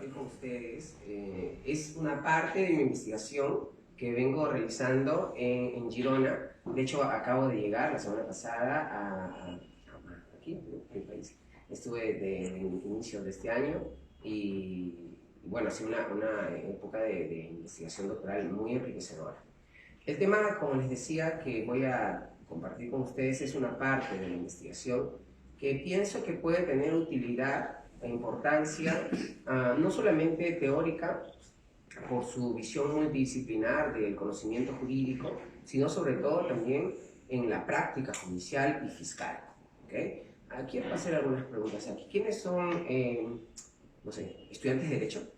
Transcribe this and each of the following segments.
compartir con ustedes es una parte de mi investigación que vengo realizando en Girona. De hecho, acabo de llegar la semana pasada aquí, en el país. Estuve desde el inicio de este año y bueno, ha sido una época de investigación doctoral muy enriquecedora. El tema, como les decía, que voy a compartir con ustedes es una parte de la investigación que pienso que puede tener utilidad e importancia, no solamente teórica, por su visión multidisciplinar del conocimiento jurídico, sino sobre todo también en la práctica judicial y fiscal. ¿Okay? Quiero hacer algunas preguntas aquí. ¿Quiénes son, no sé, estudiantes de Derecho?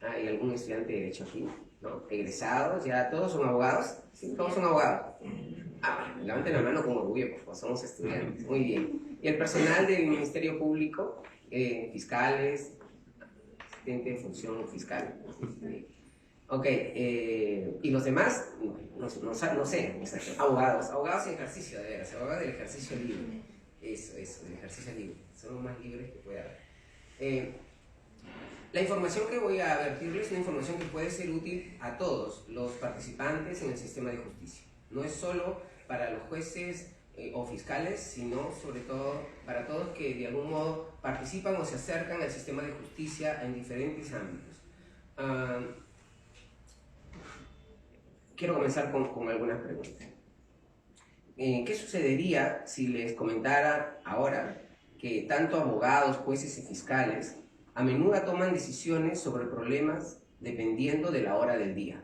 ¿Hay algún estudiante de Derecho aquí? ¿No? ¿Egresados? ¿Ya todos son abogados? ¿Sí? ¿Todos son abogados? Bueno, levanten la mano con orgullo, por favor, somos estudiantes. Muy bien. ¿Y el personal del Ministerio Público? Fiscales, asistente de función fiscal. Ok, ¿y los demás? No sé, abogados en ejercicio, de veras, abogados del ejercicio libre. Eso, del ejercicio libre. Son los más libres que pueda haber. La información que voy a advertirles es una información que puede ser útil a todos los participantes en el sistema de justicia. No es solo para los jueces o fiscales, sino sobre todo para todos que de algún modo participan o se acercan al sistema de justicia en diferentes ámbitos. Quiero comenzar con algunas preguntas. ¿Qué sucedería si les comentara ahora que tanto abogados, jueces y fiscales a menudo toman decisiones sobre problemas dependiendo de la hora del día?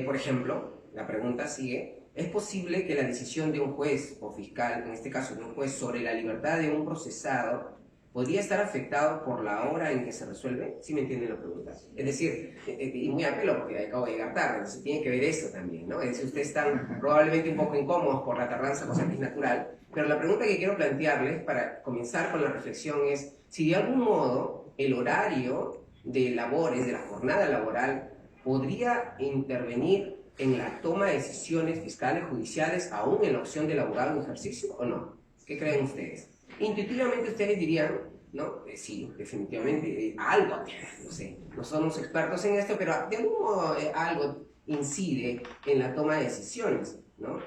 Por ejemplo, la pregunta sigue: ¿es posible que la decisión de un juez o fiscal, en este caso de un juez, sobre la libertad de un procesado podría estar afectado por la hora en que se resuelve? ¿Sí me entienden la pregunta? Es decir, y muy a pelo porque acabo de llegar tarde, entonces tiene que ver eso también, ¿no? Es decir, ustedes están probablemente un poco incómodos por la tardanza, cosa que es natural, pero la pregunta que quiero plantearles para comenzar con la reflexión es si de algún modo el horario de labores, de la jornada laboral, podría intervenir en la toma de decisiones fiscales, judiciales, aún en la opción del abogado en ejercicio, ¿o no? ¿Qué creen ustedes? Intuitivamente ustedes dirían, ¿no? Sí, definitivamente, algo, no sé, no somos expertos en esto, pero de algún modo algo incide en la toma de decisiones, ¿no?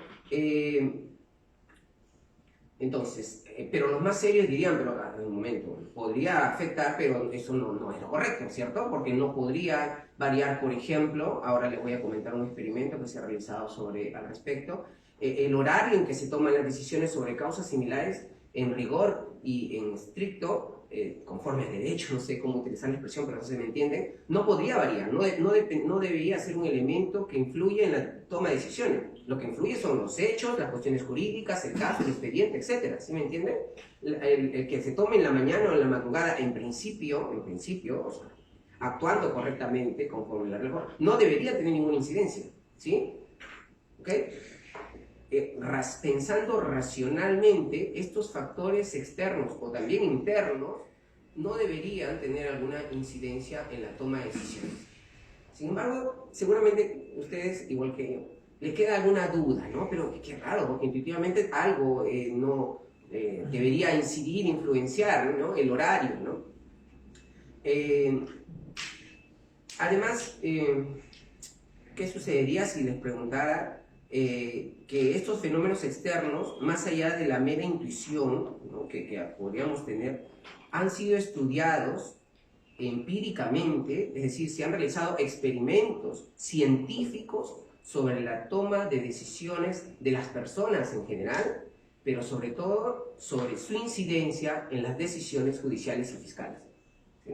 Entonces, pero los más serios dirían, pero en un momento, podría afectar, pero eso no es lo correcto, ¿cierto? Porque no podría variar, por ejemplo, ahora les voy a comentar un experimento que se ha realizado al respecto, el horario en que se toman las decisiones sobre causas similares en rigor y en estricto, conforme al derecho, no sé cómo utilizar la expresión, pero no se me entienden, no podría variar, no debería ser un elemento que influya en la toma de decisiones. Lo que influye son los hechos, las cuestiones jurídicas, el caso, el expediente, etc. ¿Sí me entienden? El que se tome en la mañana o en la madrugada, en principio, o sea, actuando correctamente conforme la regla, no debería tener ninguna incidencia, ¿sí? ¿Ok? Pensando racionalmente, estos factores externos o también internos no deberían tener alguna incidencia en la toma de decisiones. Sin embargo, seguramente ustedes, igual que yo, les queda alguna duda, ¿no? Pero qué raro, porque intuitivamente algo no debería incidir, influenciar, ¿no? El horario, ¿no? Además, ¿qué sucedería si les preguntara que estos fenómenos externos, más allá de la mera intuición, ¿no? que podríamos tener, han sido estudiados empíricamente, es decir, se han realizado experimentos científicos sobre la toma de decisiones de las personas en general, pero sobre todo sobre su incidencia en las decisiones judiciales y fiscales? ¿Sí?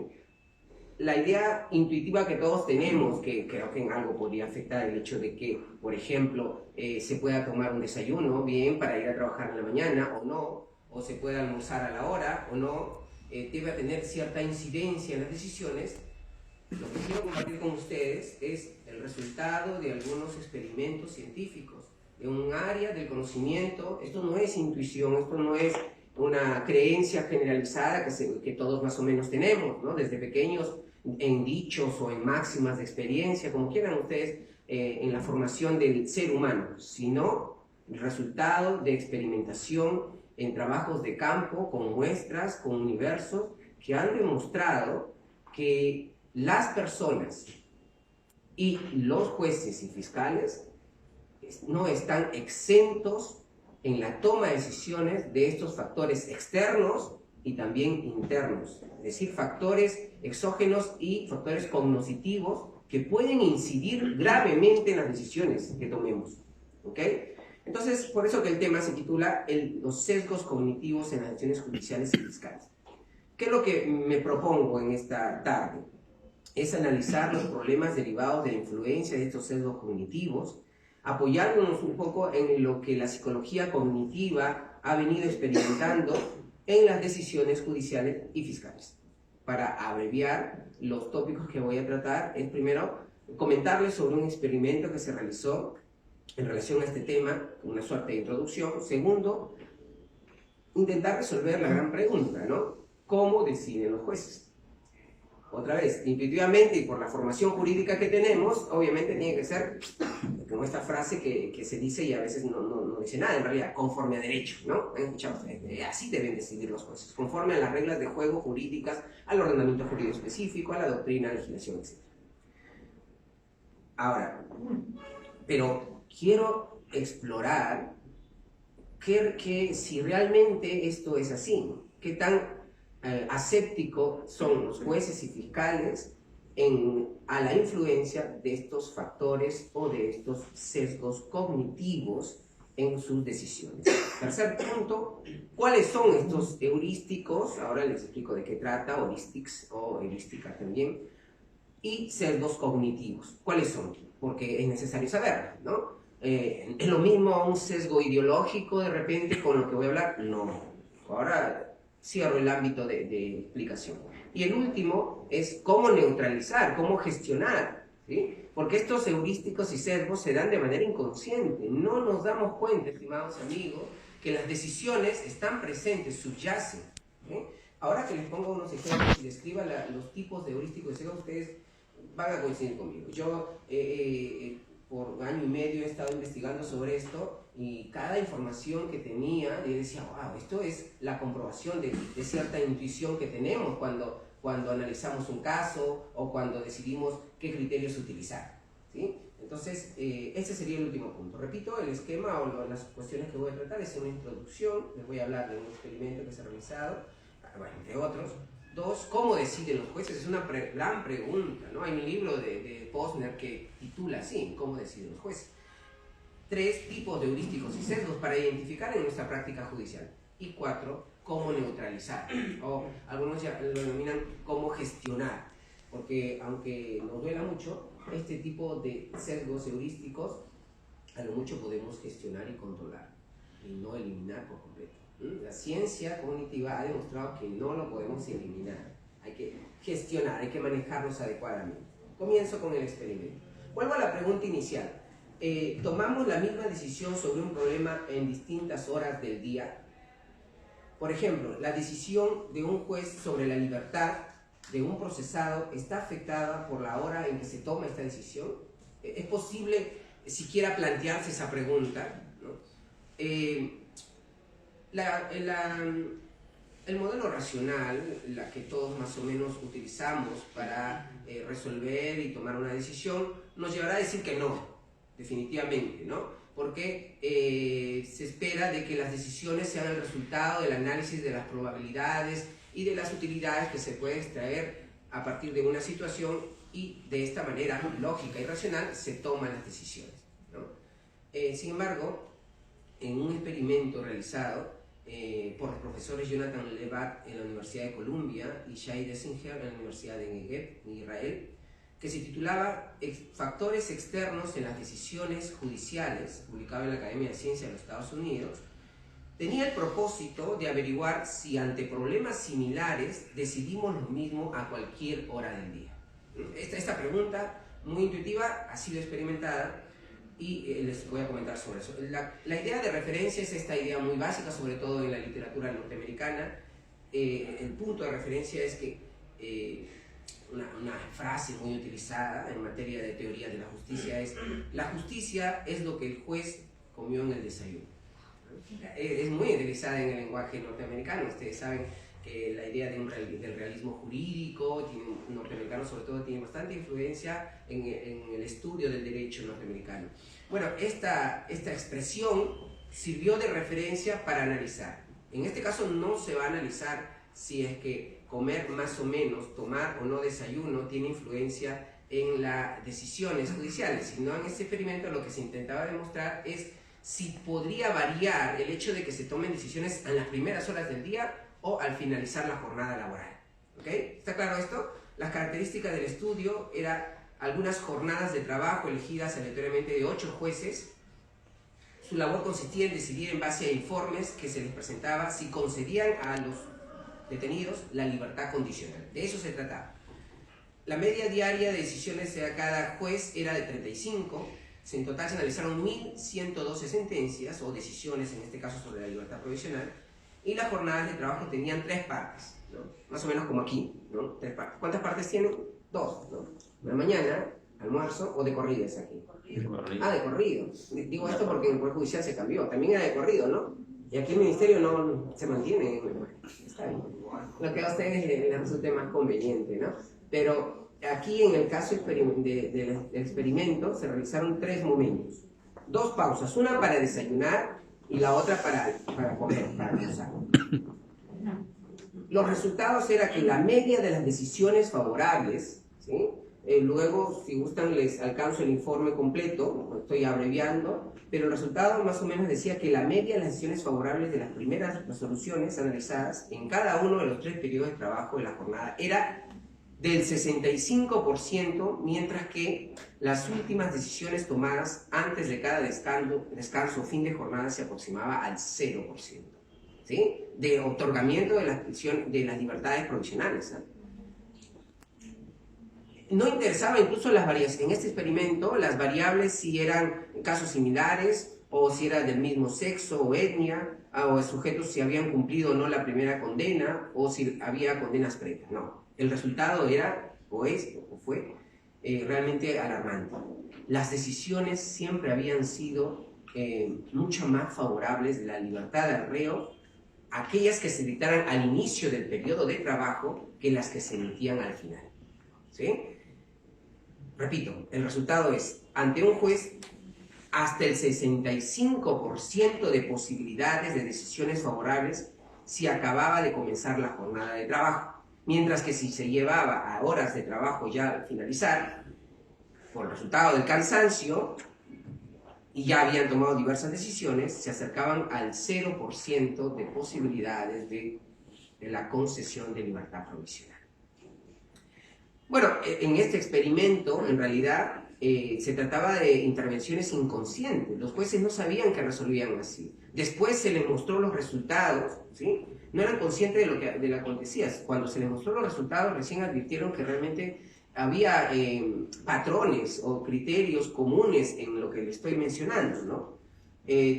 La idea intuitiva que todos tenemos, que creo que en algo podría afectar el hecho de que, por ejemplo, se pueda tomar un desayuno bien para ir a trabajar en la mañana o no, o se pueda almorzar a la hora o no, debe tener cierta incidencia en las decisiones. Lo que quiero compartir con ustedes es el resultado de algunos experimentos científicos de un área del conocimiento. Esto no es intuición, esto no es una creencia generalizada que todos más o menos tenemos, ¿no? Desde pequeños, en dichos o en máximas de experiencia, como quieran ustedes, en la formación del ser humano, sino el resultado de experimentación en trabajos de campo, con muestras, con universos, que han demostrado que las personas y los jueces y fiscales no están exentos en la toma de decisiones de estos factores externos y también internos, es decir, factores exógenos y factores cognitivos que pueden incidir gravemente en las decisiones que tomemos, ¿ok? Entonces, por eso que el tema se titula los sesgos cognitivos en las decisiones judiciales y fiscales. ¿Qué es lo que me propongo en esta tarde? Es analizar los problemas derivados de la influencia de estos sesgos cognitivos, apoyándonos un poco en lo que la psicología cognitiva ha venido experimentando en las decisiones judiciales y fiscales. Para abreviar, los tópicos que voy a tratar es primero comentarles sobre un experimento que se realizó en relación a este tema, una suerte de introducción. Segundo, intentar resolver la gran pregunta, ¿no? ¿Cómo deciden los jueces? Otra vez, intuitivamente y por la formación jurídica que tenemos, obviamente tiene que ser como esta frase que se dice y a veces no dice nada, en realidad, conforme a derecho, ¿no? Así deben decidir los jueces, conforme a las reglas de juego jurídicas, al ordenamiento jurídico específico, a la doctrina, legislación, etc. Ahora, pero quiero explorar que si realmente esto es así, qué tan asépticos son los jueces y fiscales a la influencia de estos factores o de estos sesgos cognitivos en sus decisiones. Tercer punto, ¿cuáles son estos heurísticos? Ahora les explico de qué trata, heuristics o heurística también. Y sesgos cognitivos, ¿cuáles son? Porque es necesario saberlo, ¿no? ¿Es lo mismo un sesgo ideológico de repente con lo que voy a hablar? No. Ahora cierro el ámbito de explicación. Y el último es cómo neutralizar, cómo gestionar, ¿sí? Porque estos heurísticos y sesgos se dan de manera inconsciente. No nos damos cuenta, estimados amigos, que las decisiones están presentes, subyacen, ¿sí? Ahora que les pongo unos ejemplos y describa los tipos de heurísticos y sesgos, ustedes van a coincidir conmigo. Yo por año y medio he estado investigando sobre esto y cada información que tenía, yo decía, wow, esto es la comprobación de cierta intuición que tenemos cuando analizamos un caso o cuando decidimos qué criterios utilizar, ¿sí? Entonces, ese sería el último punto. Repito, el esquema o las cuestiones que voy a tratar es una introducción, les voy a hablar de un experimento que se ha realizado, bueno, entre otros. Dos, ¿cómo deciden los jueces? Es una gran pregunta, ¿no? Hay un libro de Posner que titula así, ¿cómo deciden los jueces? 3 tipos de heurísticos y sesgos para identificar en nuestra práctica judicial. Y 4, cómo neutralizar, o algunos ya lo denominan cómo gestionar, porque aunque nos duela mucho, este tipo de sesgos heurísticos a lo mucho podemos gestionar y controlar, y no eliminar por completo. La ciencia cognitiva ha demostrado que no lo podemos eliminar, hay que gestionar, hay que manejarlos adecuadamente. Comienzo con el experimento. Vuelvo a la pregunta inicial. ¿Tomamos la misma decisión sobre un problema en distintas horas del día? Por ejemplo, la decisión de un juez sobre la libertad de un procesado está afectada por la hora en que se toma esta decisión. ¿Es posible siquiera plantearse esa pregunta, ¿no? El modelo racional, la que todos más o menos utilizamos para resolver y tomar una decisión, nos llevará a decir que no, definitivamente, ¿no? Porque se espera de que las decisiones sean el resultado del análisis de las probabilidades y de las utilidades que se puede extraer a partir de una situación, y de esta manera lógica y racional se toman las decisiones, ¿no? Sin embargo, en un experimento realizado por los profesores Jonathan Levat en la Universidad de Columbia y Shai Dessinger en la Universidad de Negev, en Israel, que se titulaba Factores externos en las decisiones judiciales, publicado en la Academia de Ciencias de los Estados Unidos, tenía el propósito de averiguar si ante problemas similares decidimos lo mismo a cualquier hora del día. Esta pregunta, muy intuitiva, ha sido experimentada y les voy a comentar sobre eso. La idea de referencia es esta idea muy básica, sobre todo en la literatura norteamericana. El punto de referencia es que una frase muy utilizada en materia de teoría de la justicia es: la justicia es lo que el juez comió en el desayuno. Es muy utilizada en el lenguaje norteamericano. Ustedes saben que la idea del realismo jurídico, norteamericano sobre todo, tiene bastante influencia en el estudio del derecho norteamericano. Bueno, esta expresión sirvió de referencia para analizar. En este caso no se va a analizar si es que comer más o menos, tomar o no desayuno, tiene influencia en las decisiones judiciales, sino en este experimento lo que se intentaba demostrar es si podría variar el hecho de que se tomen decisiones en las primeras horas del día o al finalizar la jornada laboral. ¿Ok? ¿Está claro esto? Las características del estudio eran algunas jornadas de trabajo elegidas aleatoriamente de 8 jueces. Su labor consistía en decidir en base a informes que se les presentaba si concedían a los detenidos la libertad condicional. De eso se trataba. La media diaria de decisiones de cada juez era de 35. En total se analizaron 1.112 sentencias o decisiones, en este caso sobre la libertad provisional, y las jornadas de trabajo tenían 3 partes, ¿no? Más o menos como aquí, ¿no? 3 partes. ¿Cuántas partes tienen? 2, ¿no? La mañana, almuerzo o de corrido es aquí. De corrido. Ah, de corrido. Digo esto porque en el Poder Judicial se cambió, también era de corrido, ¿no? Y aquí el Ministerio no se mantiene, está bien. Lo que a ustedes les resulte más conveniente, ¿no? Pero aquí en el caso del experimento se realizaron 3 momentos. 2 pausas, una para desayunar y la otra para comer, para almorzar. Los resultados eran que la media de las decisiones favorables, ¿sí? Luego, si gustan, les alcanzo el informe completo, estoy abreviando, pero el resultado más o menos decía que la media de las decisiones favorables de las primeras resoluciones analizadas en cada uno de los 3 periodos de trabajo de la jornada era del 65%, mientras que las últimas decisiones tomadas antes de cada descanso o fin de jornada se aproximaba al 0%, ¿sí? De otorgamiento de las libertades provisionales, ¿eh? No interesaba incluso las variables. En este experimento, las variables si eran casos similares, o si era del mismo sexo o etnia, o sujetos si habían cumplido o no la primera condena, o si había condenas previas. No. El resultado era, o fue, realmente alarmante. Las decisiones siempre habían sido mucho más favorables de la libertad del reo, aquellas que se dictaran al inicio del periodo de trabajo, que las que se emitían al final. ¿Sí? Repito, el resultado es, ante un juez, hasta el 65% de posibilidades de decisiones favorables si acababa de comenzar la jornada de trabajo, mientras que si se llevaba a horas de trabajo ya al finalizar, por el resultado del cansancio, y ya habían tomado diversas decisiones, se acercaban al 0% de posibilidades de la concesión de libertad provisional. Bueno, en este experimento, en realidad, se trataba de intervenciones inconscientes. Los jueces no sabían que resolvían así. Después se les mostró los resultados, ¿sí? No eran conscientes de lo que acontecía. Cuando se les mostró los resultados, recién advirtieron que realmente había patrones o criterios comunes en lo que les estoy mencionando, ¿no?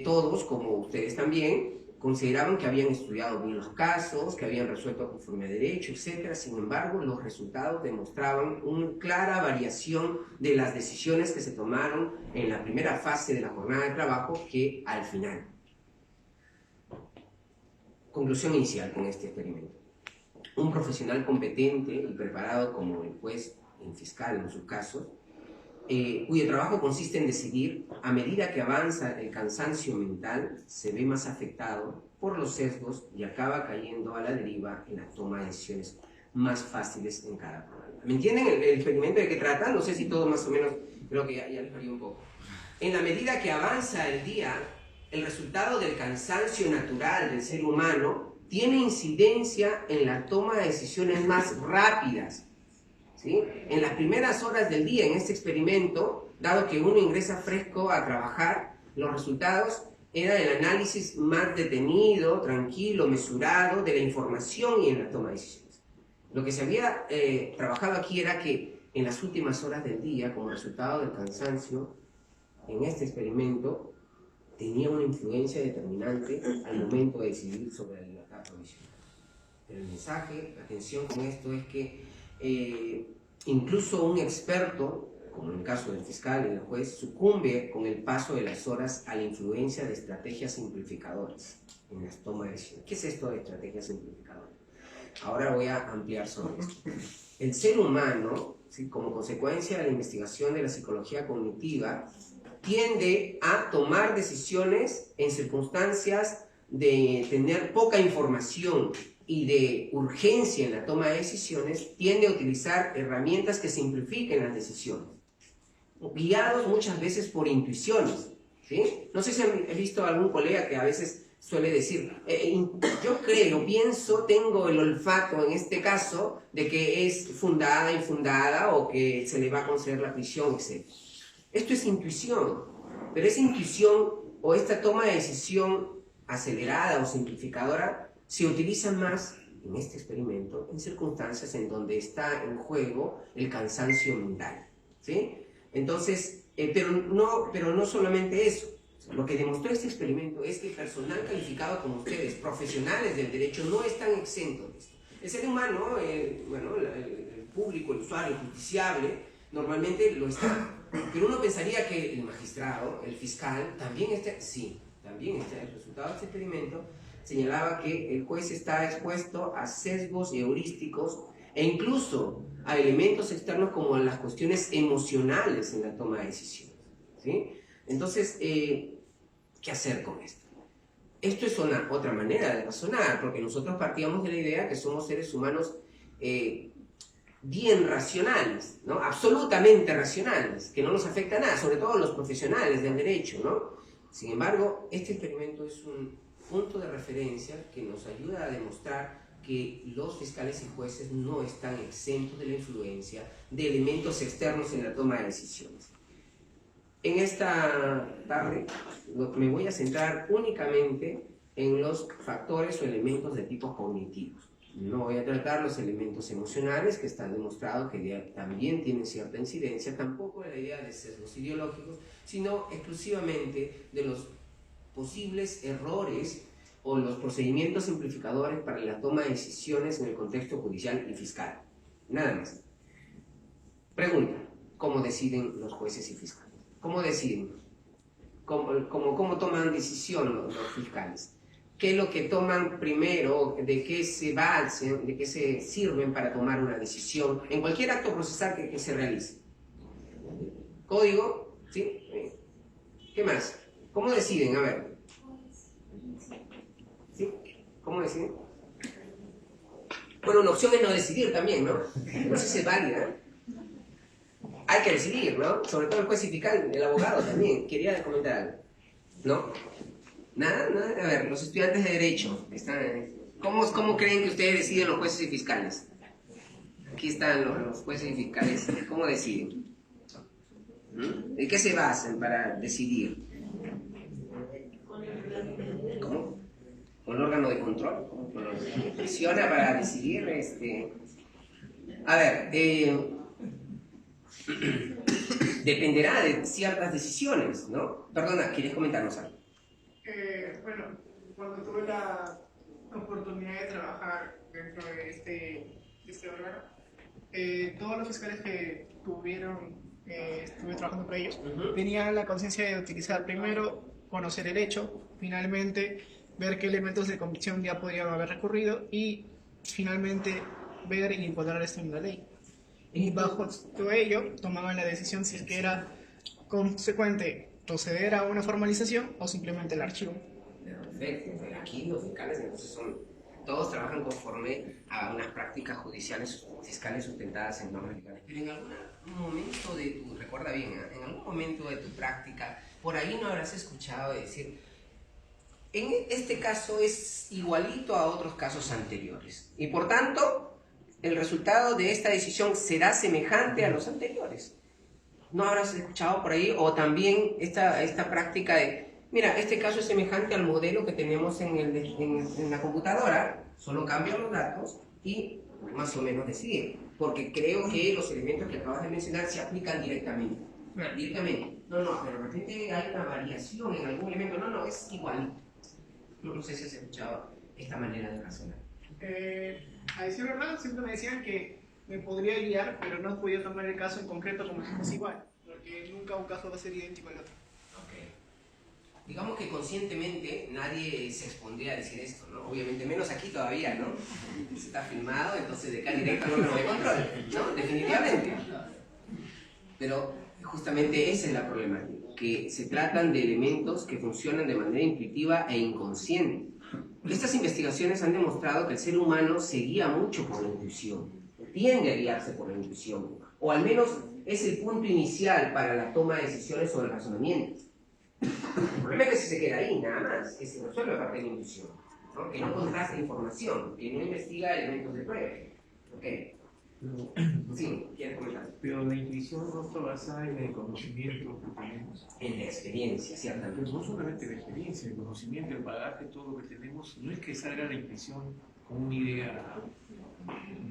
Todos, como ustedes también, consideraban que habían estudiado bien los casos, que habían resuelto conforme a derecho, etc. Sin embargo, los resultados demostraban una clara variación de las decisiones que se tomaron en la primera fase de la jornada de trabajo que al final. Conclusión inicial con este experimento. Un profesional competente y preparado como el juez, el fiscal en sus casos, cuyo trabajo consiste en decidir, a medida que avanza el cansancio mental, se ve más afectado por los sesgos y acaba cayendo a la deriva en la toma de decisiones más fáciles en cada problema. ¿Me entienden el experimento de qué trata? No sé si todo más o menos, creo que ya les varía un poco. En la medida que avanza el día, el resultado del cansancio natural del ser humano tiene incidencia en la toma de decisiones más rápidas, ¿sí? En las primeras horas del día, en este experimento, dado que uno ingresa fresco a trabajar, los resultados eran el análisis más detenido, tranquilo, mesurado de la información y en la toma de decisiones. Lo que se había trabajado aquí era que en las últimas horas del día, como resultado del cansancio, en este experimento, tenía una influencia determinante al momento de decidir sobre la libertad provisional. Pero el mensaje, atención con esto, es que incluso un experto, como en el caso del fiscal y del juez, sucumbe con el paso de las horas a la influencia de estrategias simplificadoras en las tomas de decisiones. ¿Qué es esto de estrategias simplificadoras? Ahora voy a ampliar sobre esto. El ser humano, ¿sí?, como consecuencia de la investigación de la psicología cognitiva, tiende a tomar decisiones en circunstancias de tener poca información y de urgencia en la toma de decisiones, tiende a utilizar herramientas que simplifiquen las decisiones, guiados muchas veces por intuiciones, ¿sí? No sé si han visto algún colega que a veces suele decir, yo creo, pienso, tengo el olfato en este caso de que es fundada, infundada o que se le va a conceder la prisión, etc. Esto es intuición, pero esa intuición o esta toma de decisión acelerada o simplificadora se utiliza más en este experimento en circunstancias en donde está en juego el cansancio mental, ¿sí? Entonces, pero no solamente eso. Lo que demostró este experimento es que el personal calificado como ustedes, profesionales del derecho, no están exentos de esto. El ser humano, bueno, el público, el usuario, el justiciable, normalmente lo está. Pero uno pensaría que el magistrado, el fiscal, también está. Sí, también está. El resultado de este experimento señalaba que el juez está expuesto a sesgos heurísticos e incluso a elementos externos como las cuestiones emocionales en la toma de decisiones, ¿sí? Entonces, ¿qué hacer con esto? Esto es una otra manera de razonar, porque nosotros partíamos de la idea que somos seres humanos bien racionales, ¿no? Absolutamente racionales, que no nos afecta nada, sobre todo los profesionales del derecho, ¿no? Sin embargo, este experimento es un punto de referencia que nos ayuda a demostrar que los fiscales y jueces no están exentos de la influencia de elementos externos en la toma de decisiones. En esta tarde me voy a centrar únicamente en los factores o elementos de tipo cognitivos. No voy a tratar los elementos emocionales, que están demostrados que también tienen cierta incidencia, tampoco de la idea de sesgos ideológicos, sino exclusivamente de los posibles errores o los procedimientos simplificadores para la toma de decisiones en el contexto judicial y fiscal. Nada más. Pregunta: ¿cómo deciden los jueces y fiscales? ¿Cómo deciden? ¿Cómo toman decisión los fiscales? ¿Qué es lo que toman primero? ¿De qué se basan? ¿De qué se sirven para tomar una decisión en cualquier acto procesal que se realice? ¿Código? ¿Sí? ¿Qué más? ¿Cómo deciden? A ver. ¿Sí? ¿Cómo deciden? Bueno, una opción es no decidir también, ¿no? No sé si es válida. Hay que decidir, ¿no? Sobre todo el juez y fiscal, el abogado también. Quería comentar algo. ¿No? Nada. A ver, los estudiantes de Derecho, ¿cómo creen que ustedes deciden los jueces y fiscales? Aquí están los jueces y fiscales. ¿Cómo deciden? ¿En qué se basan para decidir? ¿Cómo? ¿Con el órgano de control? ¿Presiona para decidir? A ver, dependerá de ciertas decisiones, ¿no? Perdona, ¿quieres comentarnos algo? Bueno, cuando tuve la oportunidad de trabajar dentro de este órgano, todos los fiscales que estuve trabajando para ellos, tenían la conciencia de utilizar primero, conocer el hecho, finalmente ver qué elementos de convicción ya podrían haber recurrido y finalmente ver y encontrar esto en la ley. Y bajo todo ello tomaban la decisión si es que era consecuente proceder a una formalización o simplemente el archivo. Perfecto. Aquí los fiscales entonces todos trabajan conforme a unas prácticas judiciales fiscales sustentadas en normas legales. Pero en algún momento recuerda bien, en algún momento de tu práctica, por ahí no habrás escuchado decir, en este caso es igualito a otros casos anteriores. Y por tanto, el resultado de esta decisión será semejante a los anteriores. ¿No habrás escuchado por ahí? O también esta práctica de, mira, este caso es semejante al modelo que tenemos en la computadora, solo cambian los datos y más o menos decidir. Porque creo que los elementos que acabas de mencionar se aplican directamente. Directamente. No, pero de repente hay una variación en algún elemento. No, es igual. No sé si has escuchado esta manera de razonar. A decir verdad, siempre me decían que me podría guiar, pero no podía tomar el caso en concreto como si fuese igual, porque nunca un caso va a ser idéntico al otro. Ok. digamos que conscientemente nadie se expondría a decir esto, ¿no? Obviamente, menos aquí todavía, ¿no? Se está filmado, entonces de acá directo no lo de control, ¿no? Definitivamente. Pero justamente esa es la problemática, que se tratan de elementos que funcionan de manera intuitiva e inconsciente. Estas investigaciones han demostrado que el ser humano se guía mucho por la intuición, tiende a guiarse por la intuición, o al menos es el punto inicial para la toma de decisiones sobre el razonamiento. El problema es que si se queda ahí, nada más, que se resuelve a partir de la intuición, ¿no? Que no contrasta información, que no investiga elementos de prueba. ¿Okay? Sí, ¿quieres comentar? Pero la intuición no está basada en el conocimiento que tenemos. En la experiencia, ciertamente. Pero no solamente la experiencia, el conocimiento, el bagaje, todo lo que tenemos, no es que salga la intuición con una idea,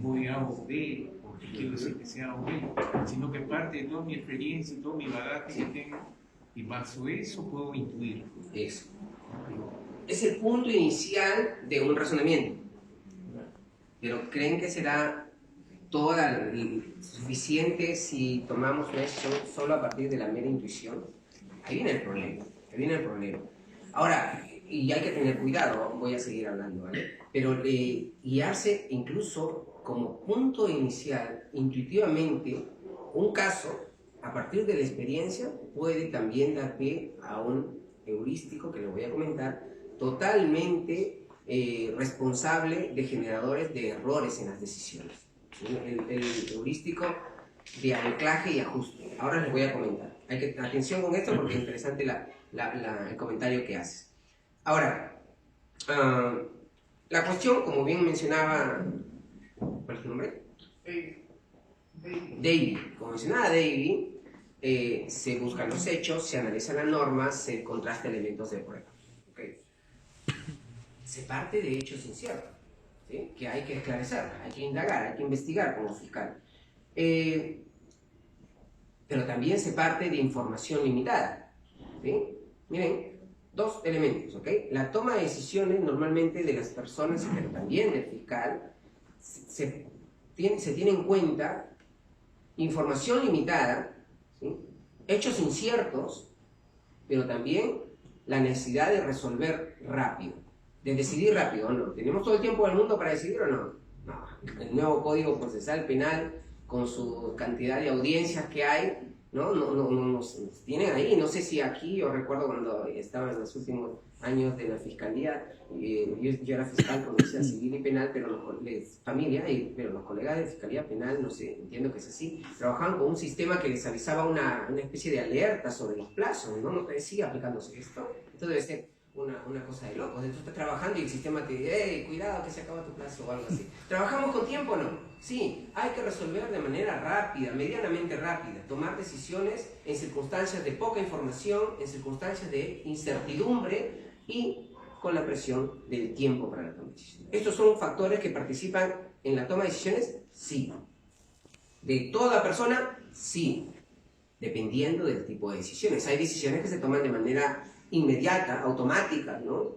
voy a O B, porque quiero decir que sea O B, sino que parte de toda mi experiencia y todo mi bagaje que tengo, y bajo eso puedo intuir. Eso. Es el punto inicial de un razonamiento. Pero ¿creen que será suficiente si tomamos una decisión solo a partir de la mera intuición? Ahí viene el problema. Ahí viene el problema. Ahora, y hay que tener cuidado, voy a seguir hablando, ¿vale? Pero guiarse incluso como punto inicial, intuitivamente, un caso, a partir de la experiencia, puede también dar pie a un heurístico, que le voy a comentar, totalmente responsable de generadores de errores en las decisiones. El heurístico de anclaje y ajuste. Ahora les voy a comentar. Atención con esto porque es interesante el comentario que haces. Ahora, la cuestión, como bien mencionaba, ¿cuál es tu nombre? David. Como mencionaba David, se buscan los hechos, se analizan las normas, se contrasta elementos de prueba. ¿Okay? Se parte de hechos inciertos, ¿sí? Que hay que esclarecer, hay que indagar, hay que investigar como fiscal. Pero también se parte de información limitada, ¿sí? Miren, dos elementos, ¿ok? La toma de decisiones normalmente de las personas, pero también del fiscal, se tiene en cuenta información limitada, ¿sí? Hechos inciertos, pero también la necesidad de resolver rápido, de decidir rápido, ¿no? ¿Tenemos todo el tiempo del mundo para decidir o no? No. El nuevo Código Procesal Penal, con su cantidad de audiencias que hay, ¿no? Nos tienen ahí. No sé si aquí, yo recuerdo cuando estaba en los últimos años de la fiscalía, yo era fiscal, conocía civil y penal, pero familia, pero los colegas de fiscalía penal, no sé, entiendo que es así, trabajaban con un sistema que les avisaba una especie de alerta sobre los plazos, ¿no? ¿No sigue aplicándose esto? Esto debe ser una cosa de locos. Entonces estás trabajando y el sistema te dice, hey, cuidado que se acaba tu plazo o algo así. ¿Trabajamos con tiempo o no? Sí, hay que resolver de manera rápida, medianamente rápida, tomar decisiones en circunstancias de poca información, en circunstancias de incertidumbre y con la presión del tiempo para la toma de decisiones. ¿Estos son factores que participan en la toma de decisiones? Sí. ¿De toda persona? Sí. Dependiendo del tipo de decisiones. Hay decisiones que se toman de manera inmediata, automática, ¿no?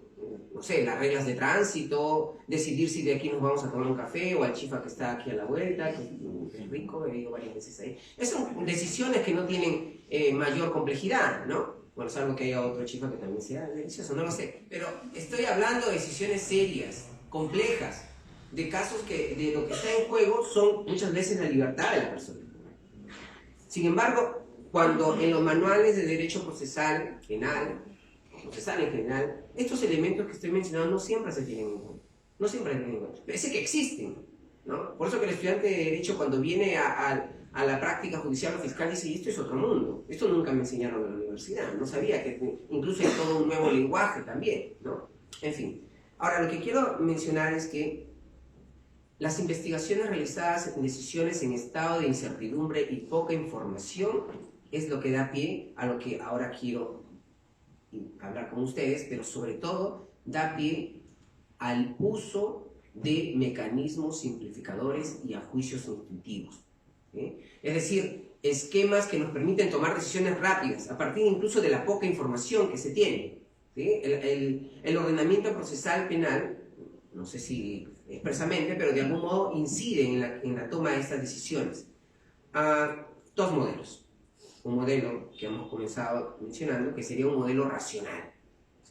No sé, las reglas de tránsito, decidir si de aquí nos vamos a tomar un café o al chifa que está aquí a la vuelta, que es rico, he ido varias veces ahí. Esas son decisiones que no tienen mayor complejidad, ¿no? Bueno, salvo que haya otro chifa que también sea delicioso, no lo sé. Pero estoy hablando de decisiones serias, complejas, de casos que de lo que está en juego son muchas veces la libertad de la persona. Sin embargo, cuando en los manuales de derecho procesal penal, procesal en general, estos elementos que estoy mencionando no siempre se tienen en cuenta. No siempre se tienen en cuenta. Parece que existen, ¿no? Por eso que el estudiante de derecho cuando viene a la práctica judicial o fiscal dice, y esto es otro mundo. Esto nunca me enseñaron en la universidad. No sabía que incluso hay todo un nuevo lenguaje también, ¿no? En fin. Ahora, lo que quiero mencionar es que las investigaciones realizadas en decisiones en estado de incertidumbre y poca información es lo que da pie a lo que ahora quiero hablar con ustedes, pero sobre todo da pie al uso de mecanismos simplificadores y a juicios intuitivos. ¿Sí? Es decir, esquemas que nos permiten tomar decisiones rápidas, a partir incluso de la poca información que se tiene. ¿Sí? El ordenamiento procesal penal, no sé si expresamente, pero de algún modo incide en la toma de estas decisiones. Dos modelos. Un modelo que hemos comenzado mencionando, que sería un modelo racional.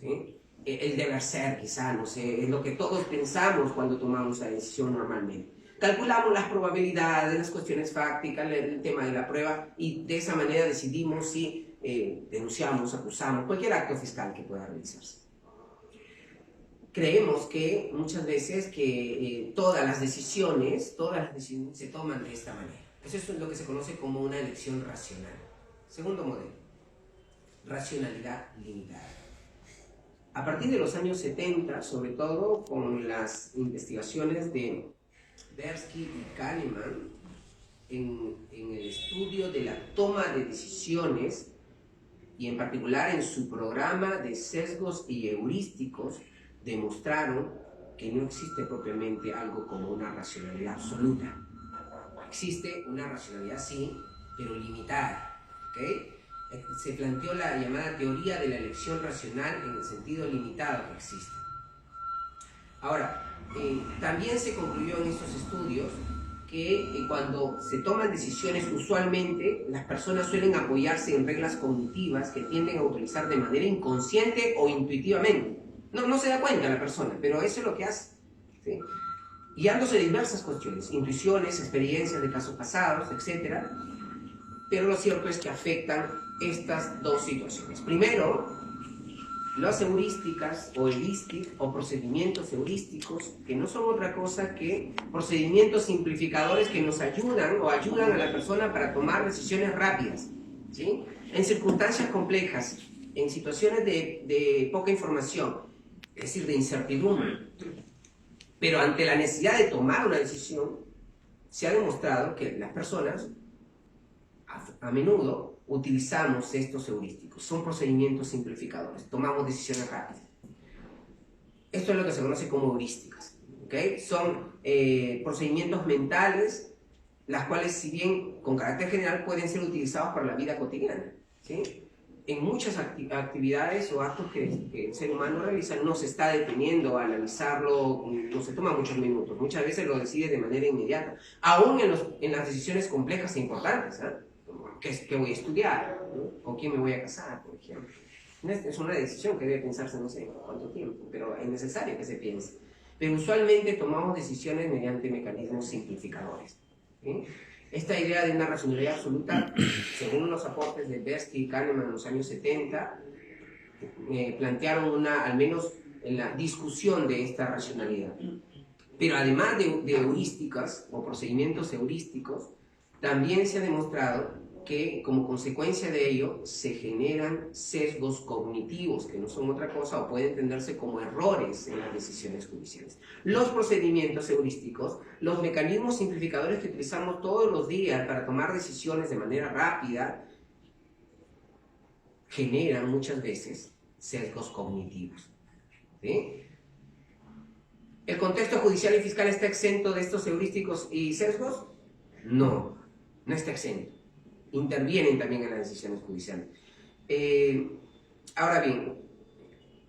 ¿sí? El deber ser, quizá, no sé, es lo que todos pensamos cuando tomamos la decisión normalmente. Calculamos las probabilidades, las cuestiones fácticas, el tema de la prueba, y de esa manera decidimos si denunciamos, acusamos, cualquier acto fiscal que pueda realizarse. Creemos que muchas veces que todas las decisiones se toman de esta manera. Eso es lo que se conoce como una elección racional. Segundo modelo, racionalidad limitada. A partir de los años 70, sobre todo con las investigaciones de Tversky y Kahneman, en el estudio de la toma de decisiones, y en particular en su programa de sesgos y heurísticos, demostraron que no existe propiamente algo como una racionalidad absoluta. Existe una racionalidad, sí, pero limitada, ¿ok? Se planteó la llamada teoría de la elección racional en el sentido limitado que existe. Ahora, también se concluyó en estos estudios que cuando se toman decisiones, usualmente las personas suelen apoyarse en reglas cognitivas que tienden a utilizar de manera inconsciente o intuitivamente. No se da cuenta la persona, pero eso es lo que hace, ¿sí? Guiándose de diversas cuestiones, intuiciones, experiencias de casos pasados, etc. Pero lo cierto es que afectan estas dos situaciones. Primero, las heurísticas o heurísticos o procedimientos heurísticos, que no son otra cosa que procedimientos simplificadores que nos ayudan o ayudan a la persona para tomar decisiones rápidas, ¿sí? En circunstancias complejas, en situaciones de poca información, es decir, de incertidumbre. Pero ante la necesidad de tomar una decisión, se ha demostrado que las personas a menudo utilizamos estos heurísticos. Son procedimientos simplificadores. Tomamos decisiones rápidas. Esto es lo que se conoce como heurísticas, ¿okay? Son procedimientos mentales, las cuales, si bien con carácter general, pueden ser utilizados para la vida cotidiana, ¿sí? En muchas actividades o actos que el ser humano realiza, no se está deteniendo a analizarlo, no se toma muchos minutos. Muchas veces lo decide de manera inmediata. Aún en las decisiones complejas e importantes, ¿eh? ¿Qué voy a estudiar? ¿No? ¿Con quién me voy a casar, por ejemplo? Es una decisión que debe pensarse no sé cuánto tiempo, pero es necesario que se piense. Pero usualmente tomamos decisiones mediante mecanismos simplificadores, ¿sí? Esta idea de una racionalidad absoluta, según los aportes de Tversky y Kahneman en los años 70, plantearon al menos en la discusión de esta racionalidad. Pero además de heurísticas o procedimientos heurísticos, también se ha demostrado que como consecuencia de ello se generan sesgos cognitivos, que no son otra cosa o pueden entenderse como errores en las decisiones judiciales. Los procedimientos heurísticos, los mecanismos simplificadores que utilizamos todos los días para tomar decisiones de manera rápida, generan muchas veces sesgos cognitivos, ¿sí? ¿El contexto judicial y fiscal está exento de estos heurísticos y sesgos? No está exento. Intervienen también en las decisiones judiciales. Ahora bien,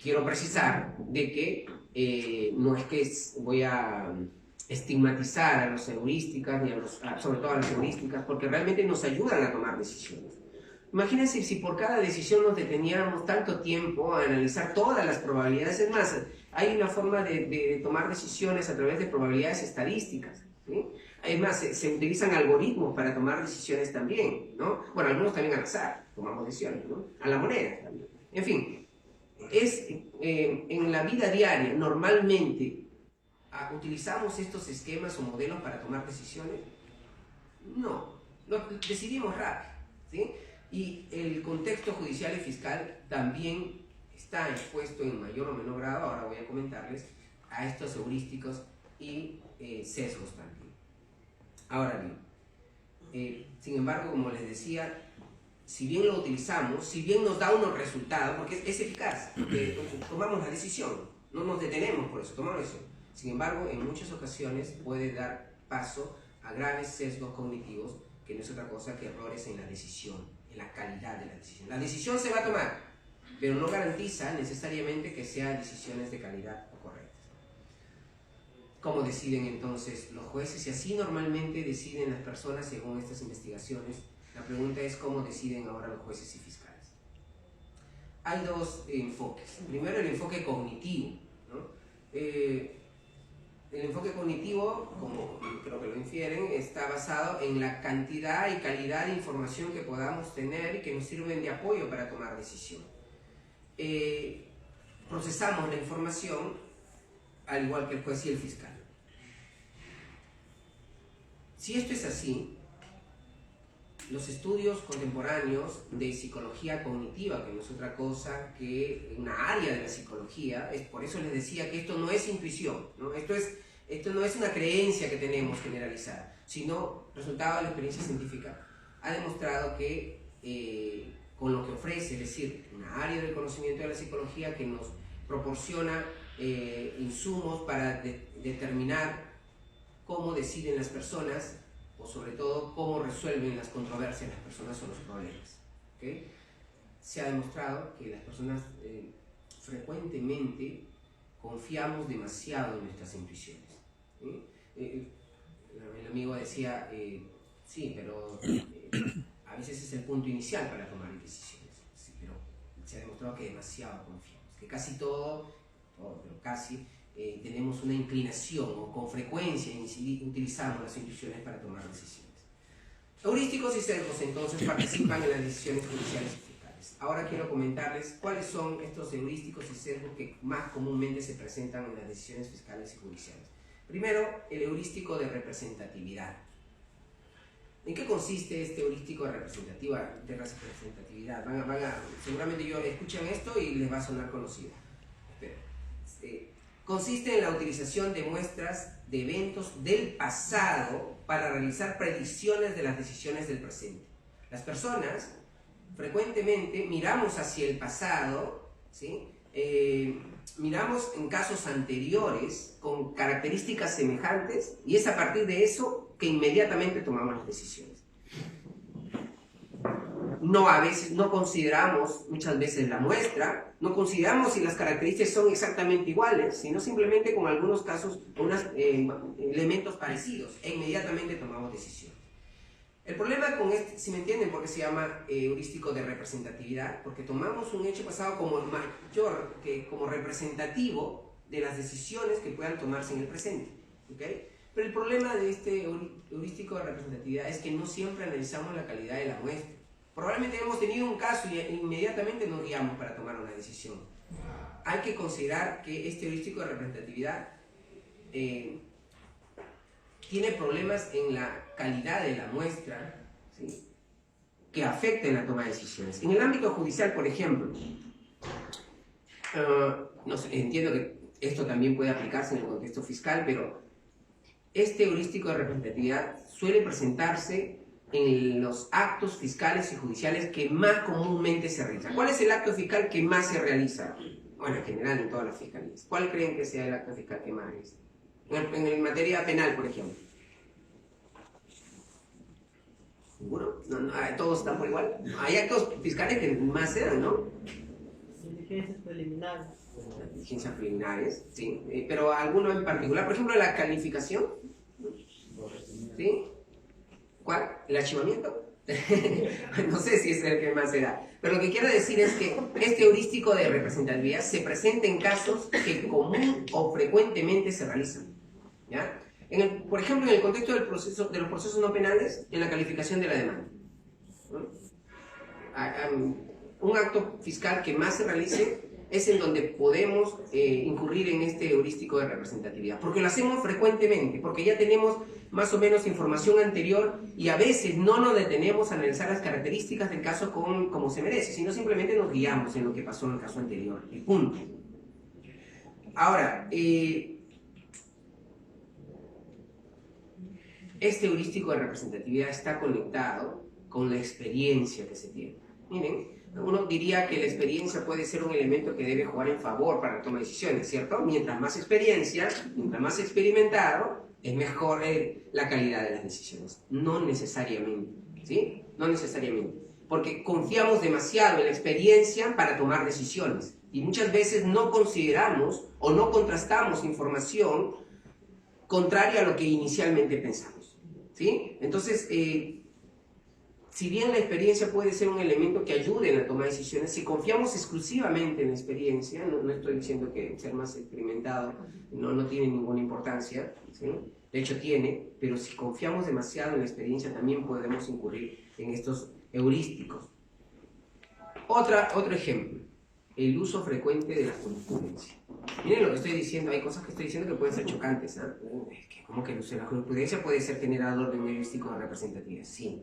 quiero precisar de que no es que voy a estigmatizar a las heurísticas, ni sobre todo a las heurísticas, porque realmente nos ayudan a tomar decisiones. Imagínense si por cada decisión nos deteniéramos tanto tiempo a analizar todas las probabilidades. Es más, hay una forma de tomar decisiones a través de probabilidades estadísticas, ¿sí? Es más, se utilizan algoritmos para tomar decisiones también, ¿no? Bueno, algunos también al azar tomamos decisiones, ¿no? A la moneda también. En fin, en la vida diaria, normalmente, ¿utilizamos estos esquemas o modelos para tomar decisiones? No, decidimos rápido, ¿sí? Y el contexto judicial y fiscal también está expuesto en mayor o menor grado, ahora voy a comentarles, a estos heurísticos y sesgos también. Ahora bien, sin embargo, como les decía, si bien lo utilizamos, si bien nos da unos resultados, porque es eficaz, porque tomamos la decisión, no nos detenemos por eso, tomamos la decisión. Sin embargo, en muchas ocasiones puede dar paso a graves sesgos cognitivos, que no es otra cosa que errores en la decisión, en la calidad de la decisión. La decisión se va a tomar, pero no garantiza necesariamente que sean decisiones de calidad o correctas. ¿Cómo deciden entonces los jueces? Y así normalmente deciden las personas según estas investigaciones. La pregunta es cómo deciden ahora los jueces y fiscales. hay dos enfoques. Primero, el enfoque cognitivo, ¿no? El enfoque cognitivo, como creo que lo infieren, está basado en la cantidad y calidad de información que podamos tener y que nos sirven de apoyo para tomar decisión. Procesamos la información al igual que el juez y el fiscal. Si esto es así, los estudios contemporáneos de psicología cognitiva, que no es otra cosa que una área de la psicología, es por eso les decía que esto no es intuición, ¿no? Esto no es una creencia que tenemos generalizada, sino resultado de la experiencia científica. Ha demostrado que con lo que ofrece, es decir, una área del conocimiento de la psicología que nos proporciona insumos para determinar cómo deciden las personas, o sobre todo cómo resuelven las controversias las personas o los problemas. ¿Okay? Se ha demostrado que las personas frecuentemente confiamos demasiado en nuestras intuiciones. El amigo decía, sí, pero a veces es el punto inicial para tomar decisiones, sí, pero se ha demostrado que demasiado confiamos, que casi todo pero casi, tenemos una inclinación o con frecuencia utilizamos las intuiciones para tomar decisiones. Heurísticos y sesgos entonces participan en las decisiones judiciales y fiscales. Ahora quiero comentarles cuáles son estos heurísticos y sesgos que más comúnmente se presentan en las decisiones fiscales y judiciales. Primero, el heurístico de representatividad. ¿En qué consiste este heurístico de representatividad? Seguramente escuchan esto y les va a sonar conocido. Consiste en la utilización de muestras de eventos del pasado para realizar predicciones de las decisiones del presente. Las personas frecuentemente miramos hacia el pasado, ¿sí? Miramos en casos anteriores con características semejantes y es a partir de eso que inmediatamente tomamos las decisiones. No consideramos muchas veces la muestra, no consideramos si las características son exactamente iguales, sino simplemente con algunos casos, elementos parecidos, e inmediatamente tomamos decisiones. El problema con este, si me entienden, porque se llama heurístico de representatividad, porque tomamos un hecho pasado como mayor, como representativo de las decisiones que puedan tomarse en el presente, ¿okay? Pero el problema de este heurístico de representatividad es que no siempre analizamos la calidad de la muestra. Probablemente hemos tenido un caso y inmediatamente nos guiamos para tomar una decisión. Hay que considerar que este heurístico de representatividad tiene problemas en la calidad de la muestra, ¿sí? Que afecten la toma de decisiones. En el ámbito judicial, por ejemplo, no sé, entiendo que esto también puede aplicarse en el contexto fiscal, pero este heurístico de representatividad suele presentarse en los actos fiscales y judiciales que más comúnmente se realizan. ¿Cuál es el acto fiscal que más se realiza? Bueno, en general en todas las fiscalías. ¿Cuál creen que sea el acto fiscal que más realiza? En materia penal, por ejemplo. ¿Seguro? No, todos están por igual. Hay actos fiscales que más se dan, ¿no? Diligencias preliminares. Diligencias preliminares, sí. Pero alguno en particular, por ejemplo, la calificación. ¿Sí? ¿Cuál? ¿El archivamiento? No sé si es el que más se da. Pero lo que quiero decir es que este heurístico de representatividad se presenta en casos que común o frecuentemente se realizan. ¿Ya? Por ejemplo, en el contexto de los procesos no penales, en la calificación de la demanda. Un acto fiscal que más se realice es en donde podemos incurrir en este heurístico de representatividad. Porque lo hacemos frecuentemente, porque ya tenemos más o menos información anterior y a veces no nos detenemos a analizar las características del caso como se merece, sino simplemente nos guiamos en lo que pasó en el caso anterior. Y punto. Ahora, este heurístico de representatividad está conectado con la experiencia que se tiene. Miren, uno diría que la experiencia puede ser un elemento que debe jugar en favor para la toma de decisiones, ¿cierto? Mientras más experiencia, mientras más experimentado, es mejor la calidad de las decisiones. No necesariamente, ¿sí? No necesariamente. Porque confiamos demasiado en la experiencia para tomar decisiones. Y muchas veces no consideramos o no contrastamos información contraria a lo que inicialmente pensamos, ¿sí? Entonces, si bien la experiencia puede ser un elemento que ayude en la toma de decisiones, si confiamos exclusivamente en la experiencia, no estoy diciendo que ser más experimentado no tiene ninguna importancia, ¿sí? De hecho tiene, pero si confiamos demasiado en la experiencia también podemos incurrir en estos heurísticos. Otro ejemplo, el uso frecuente de la jurisprudencia. Miren lo que estoy diciendo, hay cosas que estoy diciendo que pueden ser chocantes, ¿eh? ¿Cómo que el uso de la jurisprudencia puede ser generador de un heurístico de representatividad? Sí.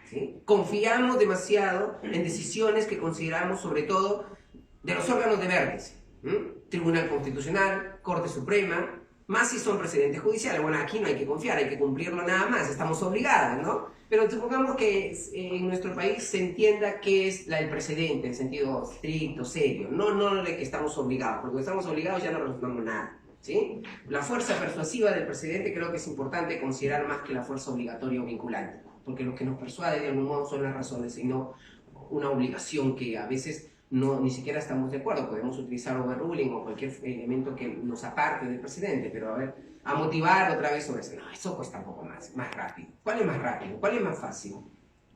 ¿Sí? Confiamos demasiado en decisiones que consideramos, sobre todo, de los órganos de vértice. Tribunal Constitucional, Corte Suprema, más si son precedentes judiciales. Bueno, aquí no hay que confiar, hay que cumplirlo nada más, estamos obligadas, ¿no? Pero supongamos que en nuestro país se entienda qué es el precedente en sentido estricto, serio, no de que estamos obligados, porque estamos obligados ya no resolvemos nada, ¿sí? La fuerza persuasiva del precedente creo que es importante considerar más que la fuerza obligatoria o vinculante, porque lo que nos persuade de algún modo son las razones y no una obligación que a veces ni siquiera estamos de acuerdo. Podemos utilizar overruling o cualquier elemento que nos aparte del precedente, pero a motivar otra vez sobre eso. No, eso cuesta un poco más rápido. ¿Cuál es más rápido? ¿Cuál es más fácil?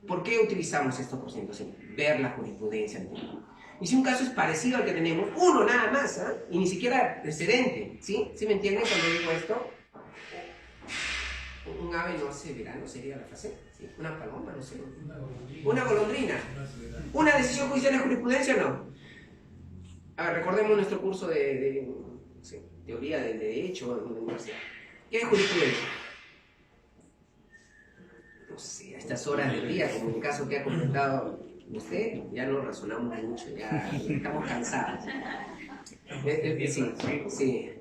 ¿Por qué utilizamos estos porcientos? Ver la jurisprudencia antigua. Y si un caso es parecido al que tenemos, uno nada más, ¿eh? Y ni siquiera precedente, ¿sí? ¿Sí me entienden cuando digo esto? Un ave no hace verano, sería la frase. ¿Sí? Una paloma, no sé. Una golondrina. ¿Una decisión judicial de jurisprudencia o no? A ver, recordemos nuestro curso de teoría del derecho en la universidad. ¿Qué es jurisprudencia? No sé, a estas horas del día, como en el caso que ha comentado usted, ya no razonamos mucho, ya estamos cansados. Sí.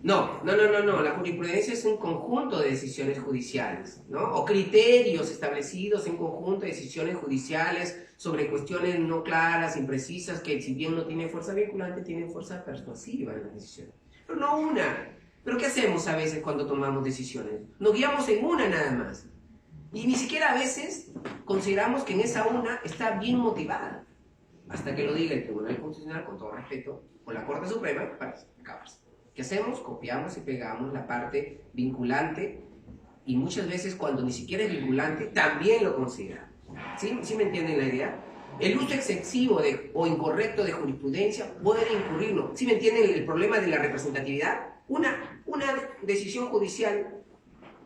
No, la jurisprudencia es un conjunto de decisiones judiciales, ¿no? O criterios establecidos en conjunto de decisiones judiciales sobre cuestiones no claras, imprecisas, que si bien no tienen fuerza vinculante, tienen fuerza persuasiva en las decisiones. Pero no una. ¿Pero qué hacemos a veces cuando tomamos decisiones? Nos guiamos en una nada más. Y ni siquiera a veces consideramos que en esa una está bien motivada. Hasta que lo diga el Tribunal Constitucional, con todo respeto, o la Corte Suprema, para acabarse. ¿Qué hacemos? Copiamos y pegamos la parte vinculante y muchas veces cuando ni siquiera es vinculante también lo consideramos. ¿Sí me entienden la idea? El uso excesivo o incorrecto de jurisprudencia puede incurrirnos. ¿Sí me entienden el problema de la representatividad? Una decisión judicial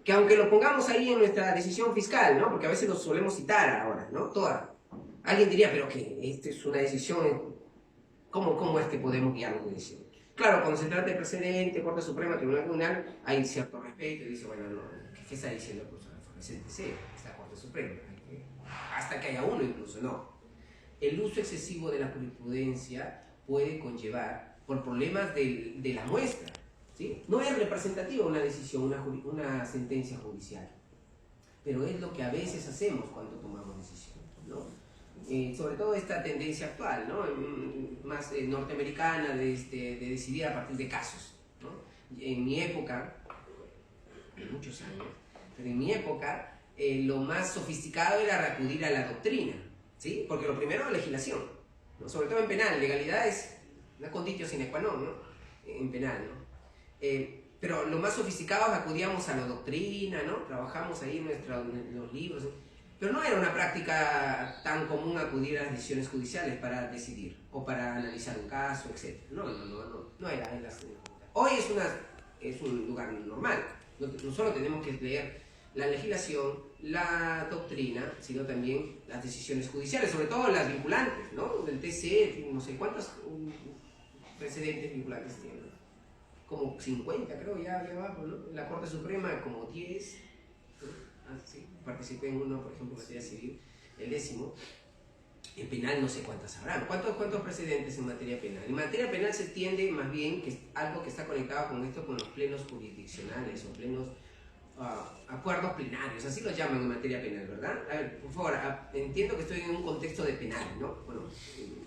que aunque lo pongamos ahí en nuestra decisión fiscal, ¿no? Porque a veces lo solemos citar ahora, ¿no? Toda. Alguien diría, pero que esta es una decisión, ¿cómo es que podemos guiar una decisión? Claro, cuando se trata de precedente, Corte Suprema, Tribunal Tribunal, hay cierto respeto y dice, bueno, no, ¿qué está diciendo el profesor? Es la Corte Suprema, hasta que haya uno incluso, no. El uso excesivo de la jurisprudencia puede conllevar, por problemas de la muestra, ¿sí? No es representativa una decisión, una sentencia judicial, pero es lo que a veces hacemos cuando tomamos decisiones, ¿no? Sobre todo esta tendencia actual, ¿no? Más norteamericana de decidir a partir de casos, ¿no? En mi época, muchos años, pero en mi época lo más sofisticado era recurrir a la doctrina, ¿sí? Porque lo primero es legislación, ¿no? Sobre todo en penal, legalidad es una conditio sine qua non, ¿no? En penal, ¿no? Pero lo más sofisticado acudíamos a la doctrina, ¿no? Trabajamos ahí en los libros, ¿sí? Pero no era una práctica tan común acudir a las decisiones judiciales para decidir o para analizar un caso, etc. No era. Hoy es un lugar normal. No solo tenemos que leer la legislación, la doctrina, sino también las decisiones judiciales, sobre todo las vinculantes, ¿no? Del TC, no sé cuántos precedentes vinculantes tiene. Como 50, creo, ya abajo, ¿no? La Corte Suprema, como 10. Sí, participé en uno, por ejemplo, en materia civil, el 10º. En penal no sé cuántas habrán. ¿Cuántos precedentes en materia penal? En materia penal se entiende más bien que es algo que está conectado con esto, con los plenos jurisdiccionales o plenos acuerdos plenarios, así los llaman en materia penal, ¿verdad? A ver, por favor, entiendo que estoy en un contexto de penal, ¿no? Bueno,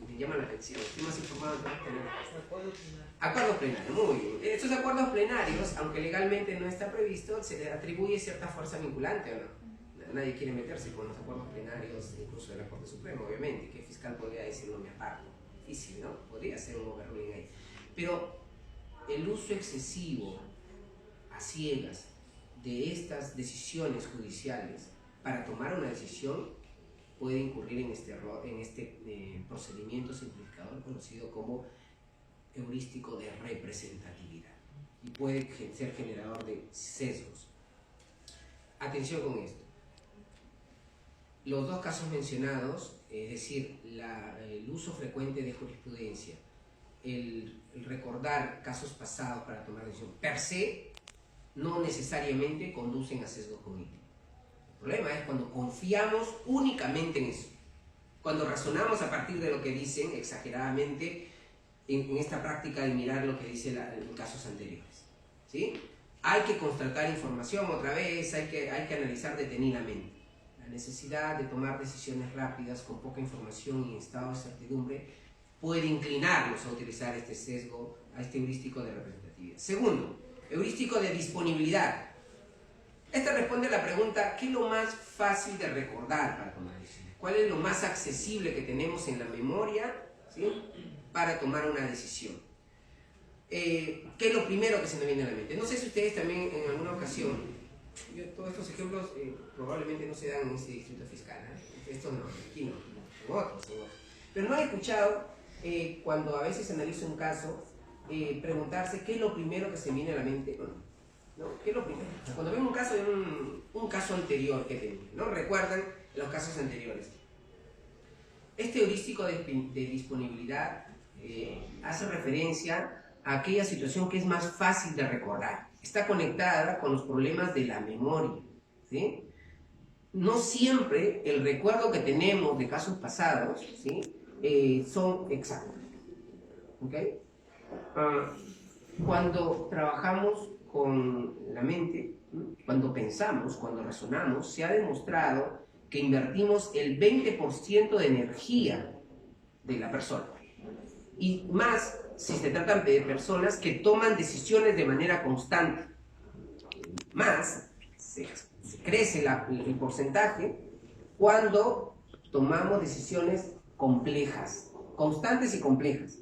me llama la atención, estoy más informado en temas penales. Acuerdos plenarios, muy bien. Estos acuerdos plenarios, aunque legalmente no está previsto, se le atribuye cierta fuerza vinculante, ¿o no? Nadie quiere meterse con los acuerdos plenarios, incluso de la Corte Suprema, obviamente, que el fiscal podría decir no me aparto. Difícil, ¿no? Podría ser un overruling ahí. Pero el uso excesivo, a ciegas, de estas decisiones judiciales para tomar una decisión puede incurrir en este error, en este procedimiento simplificador conocido como heurístico de representatividad, y puede ser generador de sesgos. Atención con esto. Los dos casos mencionados, es decir, el uso frecuente de jurisprudencia, el recordar casos pasados para tomar decisión, per se, no necesariamente conducen a sesgo cognitivo. El problema es cuando confiamos únicamente en eso, cuando razonamos a partir de lo que dicen exageradamente en esta práctica de mirar lo que dice en casos anteriores, ¿sí? Hay que constatar información otra vez, hay que analizar detenidamente. La necesidad de tomar decisiones rápidas con poca información y en estado de certidumbre puede inclinarnos a utilizar este sesgo, a este heurístico de representatividad. Segundo, heurístico de disponibilidad. Esta responde a la pregunta, ¿qué es lo más fácil de recordar para tomar decisiones? ¿Cuál es lo más accesible que tenemos en la memoria, ¿sí?, para tomar una decisión? ¿Qué es lo primero que se nos viene a la mente? No sé si ustedes también en alguna ocasión, todos estos ejemplos probablemente no se dan en este distrito fiscal, ¿eh? Esto no, aquí no, en otros. Pero no he escuchado, cuando a veces analizo un caso, preguntarse qué es lo primero que se viene a la mente. ¿No? ¿Qué es lo primero? O sea, cuando vemos un caso de un caso anterior que tenía, ¿no? Recuerdan los casos anteriores. Este heurístico de disponibilidad hace referencia a aquella situación que es más fácil de recordar. Está conectada con los problemas de la memoria, ¿sí? No siempre el recuerdo que tenemos de casos pasados, ¿sí?, son exactos. ¿Ok? Cuando trabajamos con la mente, cuando pensamos, cuando razonamos, se ha demostrado que invertimos el 20% de energía de la persona. Y más si se tratan de personas que toman decisiones de manera constante. Más se crece el porcentaje cuando tomamos decisiones complejas, constantes y complejas,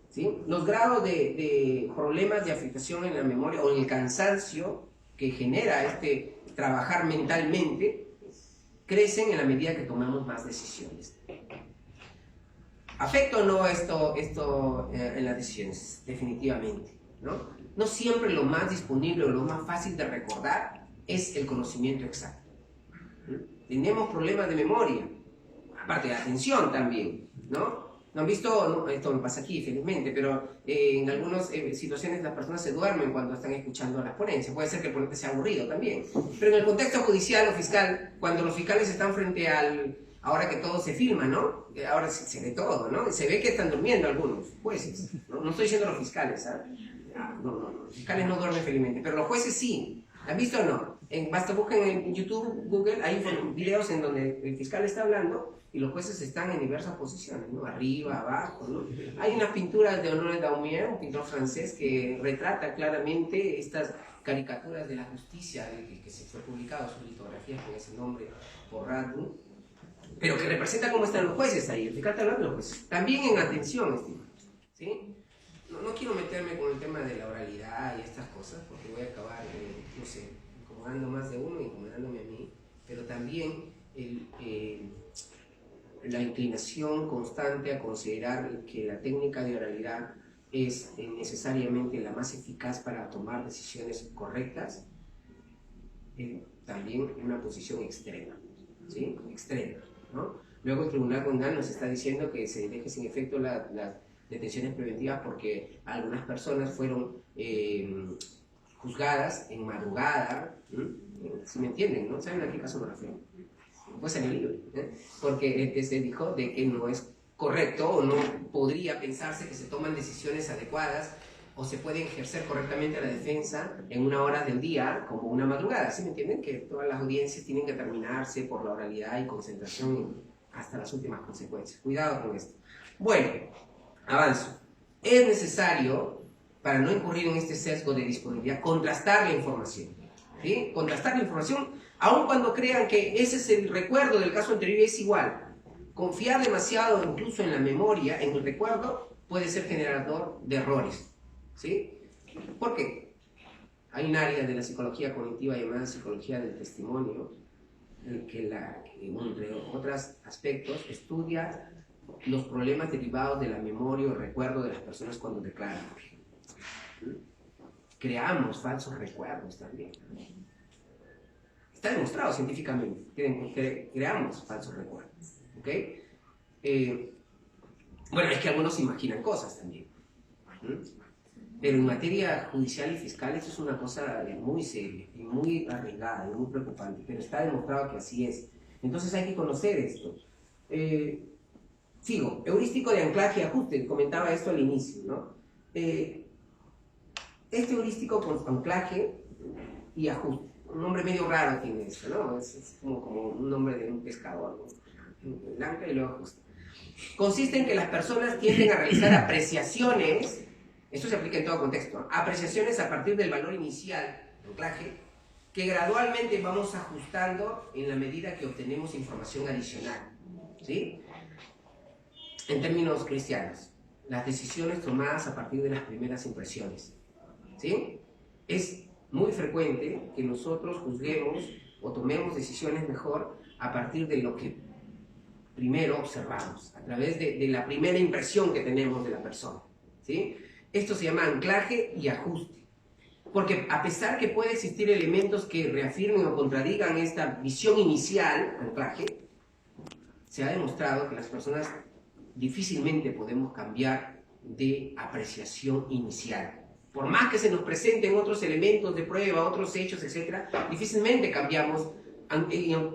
¿sí? Los grados de problemas de afectación en la memoria o en el cansancio que genera este trabajar mentalmente crecen en la medida que tomamos más decisiones. ¿Afecta o no esto en las decisiones? Definitivamente, ¿no? No siempre lo más disponible o lo más fácil de recordar es el conocimiento exacto. Tenemos problemas de memoria, aparte de atención también, ¿no? ¿No han visto? No, esto me pasa aquí, felizmente, pero en algunas situaciones las personas se duermen cuando están escuchando las ponencias. Puede ser que el ponente sea aburrido también. Pero en el contexto judicial o fiscal, cuando los fiscales están frente al... Ahora que todo se filma, ¿no? Ahora se ve todo, ¿no? Se ve que están durmiendo algunos jueces. No estoy diciendo los fiscales, ¿ah? No, los fiscales no duermen felizmente, pero los jueces sí. ¿Han visto o no? Basta busquen en YouTube, Google, hay videos en donde el fiscal está hablando y los jueces están en diversas posiciones, ¿no? Arriba, abajo, ¿no? Hay unas pinturas de Honoré Daumier, un pintor francés, que retrata claramente estas caricaturas de la justicia, que se fue publicado su litografía con ese nombre por Radun, pero que representa cómo están los jueces ahí. El fiscal está hablando de los jueces. También en atención, estimados, ¿sí? No quiero meterme con el tema de la oralidad y estas cosas, porque voy a acabar, no sé, incomodando más de uno y incomodándome a mí, pero también la inclinación constante a considerar que la técnica de oralidad es necesariamente la más eficaz para tomar decisiones correctas, también una posición extrema, ¿sí? Extrema, ¿no? Luego el Tribunal Constitucional nos está diciendo que se deje sin efecto las detenciones preventivas porque algunas personas fueron juzgadas en madrugada, ¿sí me entienden? ¿No? ¿Saben a qué caso me refiero? Pues en el libro, porque se dijo de que no es correcto o no podría pensarse que se toman decisiones adecuadas o se puede ejercer correctamente la defensa en una hora del día como una madrugada, ¿sí me entienden? Que todas las audiencias tienen que terminarse por la oralidad y concentración hasta las últimas consecuencias. Cuidado con esto. Bueno, avanzo. Es necesario, para no incurrir en este sesgo de disponibilidad, contrastar la información, ¿sí? Contrastar la información, aun cuando crean que ese es el recuerdo del caso anterior y es igual. Confiar demasiado incluso en la memoria, en el recuerdo, puede ser generador de errores, ¿sí? ¿Por qué? Hay un área de la psicología cognitiva llamada psicología del testimonio, entre otros aspectos, estudia los problemas derivados de la memoria o recuerdo de las personas cuando declaran. Creamos falsos recuerdos también. Está demostrado científicamente que creamos falsos recuerdos. ¿Ok? Bueno, es que algunos imaginan cosas también. Pero en materia judicial y fiscal esto es una cosa muy seria, y muy arriesgada, y muy preocupante, pero está demostrado que así es. Entonces hay que conocer esto. Sigo, heurístico de anclaje y ajuste, comentaba esto al inicio, ¿no? Este heurístico con anclaje y ajuste, un nombre medio raro tiene esto, ¿no? Es como un nombre de un pescador, ¿no? El ancla y luego ajuste. Consiste en que las personas tienden a realizar apreciaciones. Esto se aplica en todo contexto, ¿no? Apreciaciones a partir del valor inicial, anclaje, que gradualmente vamos ajustando en la medida que obtenemos información adicional. ¿Sí? En términos cristianos, las decisiones tomadas a partir de las primeras impresiones. ¿Sí? Es muy frecuente que nosotros juzguemos o tomemos decisiones mejor a partir de lo que primero observamos, a través de la primera impresión que tenemos de la persona. ¿Sí? Esto se llama anclaje y ajuste. Porque a pesar que puede existir elementos que reafirmen o contradigan esta visión inicial, anclaje, se ha demostrado que las personas difícilmente podemos cambiar de apreciación inicial. Por más que se nos presenten otros elementos de prueba, otros hechos, etc., difícilmente cambiamos,